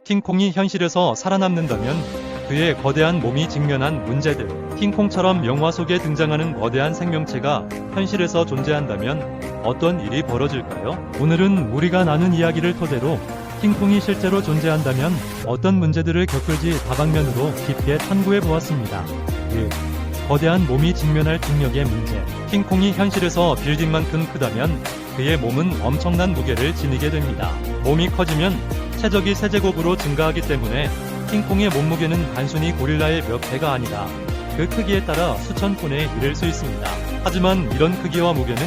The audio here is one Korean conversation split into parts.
킹콩이 현실에서 살아남는다면 그의 거대한 몸이 직면한 문제들, 킹콩처럼 영화 속에 등장하는 거대한 생명체가 현실에서 존재한다면 어떤 일이 벌어질까요? 오늘은 우리가 나눈 이야기를 토대로 킹콩이 실제로 존재한다면 어떤 문제들을 겪을지 다방면으로 깊게 탐구해 보았습니다. 1. 거대한 몸이 직면할 중력의 문제. 킹콩이 현실에서 빌딩만큼 크다면 그의 몸은 엄청난 무게를 지니게 됩니다. 몸이 커지면 체적이 세제곱으로 증가하기 때문에 킹콩의 몸무게는 단순히 고릴라의 몇 배가 아니라 그 크기에 따라 수천 톤에 이를 수 있습니다. 하지만 이런 크기와 무게는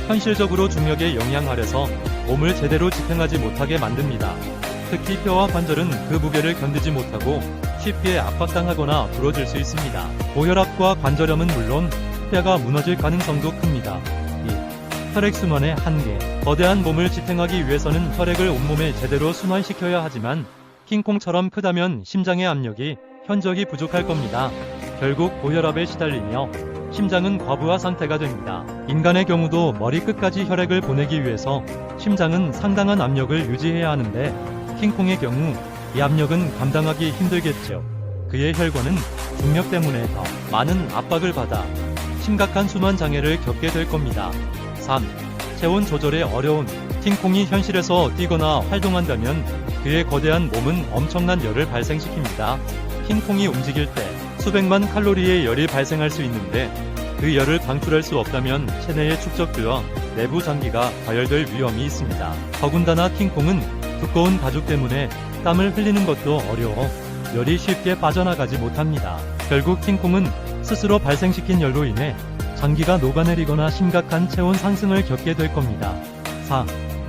현실적으로 중력의 영향 아래서 몸을 제대로 지탱하지 못하게 만듭니다. 특히 뼈와 관절은 그 무게를 견디지 못하고 쉽게 압박당하거나 부러질 수 있습니다. 고혈압과 관절염은 물론 뼈가 무너질 가능성도 큽니다. 2. 혈액순환의 한계. 거대한 몸을 지탱하기 위해서는 혈액을 온몸에 제대로 순환시켜야 하지만 킹콩처럼 크다면 심장의 압력이 현저히 부족할 겁니다. 결국 고혈압에 시달리며 심장은 과부하 상태가 됩니다. 인간의 경우도 머리 끝까지 혈액을 보내기 위해서 심장은 상당한 압력을 유지해야 하는데 킹콩의 경우 이 압력은 감당하기 힘들겠죠. 그의 혈관은 중력 때문에 더 많은 압박을 받아 심각한 순환 장애를 겪게 될 겁니다. 3. 체온 조절의 어려움. 킹콩이 현실에서 뛰거나 활동한다면 그의 거대한 몸은 엄청난 열을 발생시킵니다. 킹콩이 움직일 때 수백만 칼로리의 열이 발생할 수 있는데 그 열을 방출할 수 없다면 체내의 축적되어 내부 장기가 과열될 위험이 있습니다. 더군다나 킹콩은 두꺼운 가죽 때문에 땀을 흘리는 것도 어려워 열이 쉽게 빠져나가지 못합니다. 결국 킹콩은 스스로 발생시킨 열로 인해 장기가 녹아내리거나 심각한 체온 상승을 겪게 될 겁니다. 4.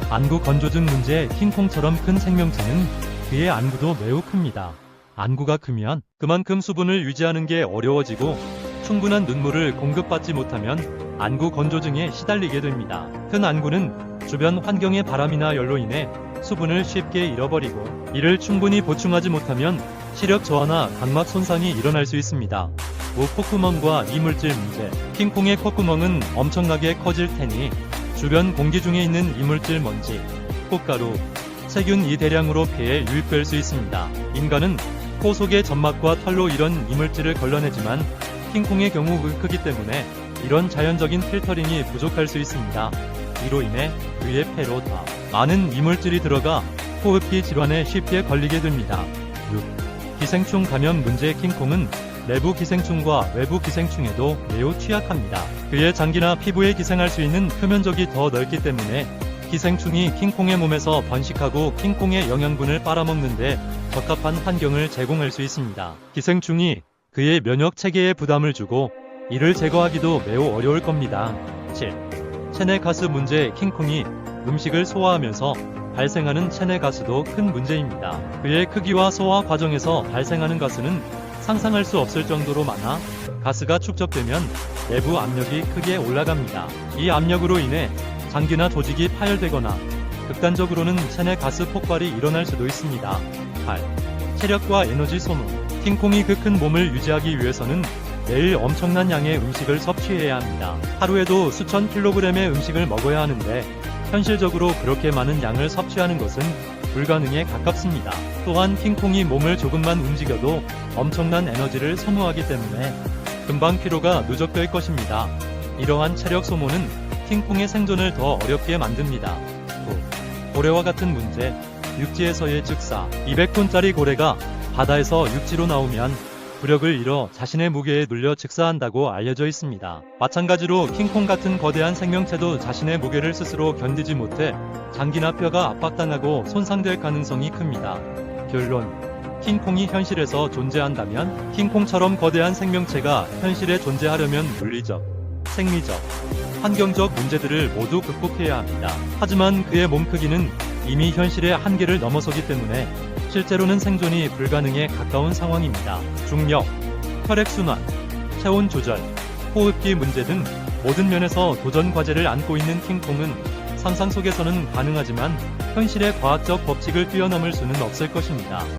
안구 건조증 문제. 킹콩처럼 큰 생명체는 그의 안구도 매우 큽니다. 안구가 크면 그만큼 수분을 유지하는 게 어려워지고 충분한 눈물을 공급받지 못하면 안구 건조증에 시달리게 됩니다. 큰 안구는 주변 환경의 바람이나 열로 인해 수분을 쉽게 잃어버리고 이를 충분히 보충하지 못하면 시력 저하나 각막 손상이 일어날 수 있습니다. 5. 콧구멍과 이물질 문제. 킹콩의 콧구멍은 엄청나게 커질 테니 주변 공기 중에 있는 이물질 먼지, 꽃가루, 세균 이 대량으로 폐에 유입될 수 있습니다. 인간은 코 속의 점막과 털로 이런 이물질을 걸러내지만 킹콩의 경우 크기 때문에 이런 자연적인 필터링이 부족할 수 있습니다. 이로 인해 그의 폐로 더 많은 이물질이 들어가 호흡기 질환에 쉽게 걸리게 됩니다. 6. 기생충 감염 문제. 킹콩은 내부 기생충과 외부 기생충에도 매우 취약합니다. 그의 장기나 피부에 기생할 수 있는 표면적이 더 넓기 때문에 기생충이 킹콩의 몸에서 번식하고 킹콩의 영양분을 빨아먹는데 적합한 환경을 제공할 수 있습니다. 기생충이 그의 면역 체계에 부담을 주고 이를 제거하기도 매우 어려울 겁니다. 7. 체내 가스 문제. 킹콩이 음식을 소화하면서 발생하는 체내 가스도 큰 문제입니다. 그의 크기와 소화 과정에서 발생하는 가스는 상상할 수 없을 정도로 많아 가스가 축적되면 내부 압력이 크게 올라갑니다. 이 압력으로 인해 장기나 조직이 파열되거나 극단적으로는 체내 가스 폭발이 일어날 수도 있습니다. 8. 체력과 에너지 소모. 킹콩이 그 큰 몸을 유지하기 위해서는 매일 엄청난 양의 음식을 섭취해야 합니다. 하루에도 수천 킬로그램의 음식을 먹어야 하는데 현실적으로 그렇게 많은 양을 섭취하는 것은 불가능에 가깝습니다. 또한 킹콩이 몸을 조금만 움직여도 엄청난 에너지를 소모하기 때문에 금방 피로가 누적될 것입니다. 이러한 체력 소모는 킹콩의 생존을 더 어렵게 만듭니다. 9. 고래와 같은 문제. 육지에서의 즉사. 200톤짜리 고래가 바다에서 육지로 나오면 부력을 잃어 자신의 무게에 눌려 즉사한다고 알려져 있습니다. 마찬가지로 킹콩 같은 거대한 생명체도 자신의 무게를 스스로 견디지 못해 장기나 뼈가 압박당하고 손상될 가능성이 큽니다. 결론. 킹콩이 현실에서 존재한다면 킹콩처럼 거대한 생명체가 현실에 존재하려면 물리적, 생리적, 환경적 문제들을 모두 극복해야 합니다. 하지만 그의 몸 크기는 이미 현실의 한계를 넘어서기 때문에 실제로는 생존이 불가능에 가까운 상황입니다. 중력, 혈액순환, 체온 조절, 호흡기 문제 등 모든 면에서 도전 과제를 안고 있는 킹콩은 상상 속에서는 가능하지만 현실의 과학적 법칙을 뛰어넘을 수는 없을 것입니다.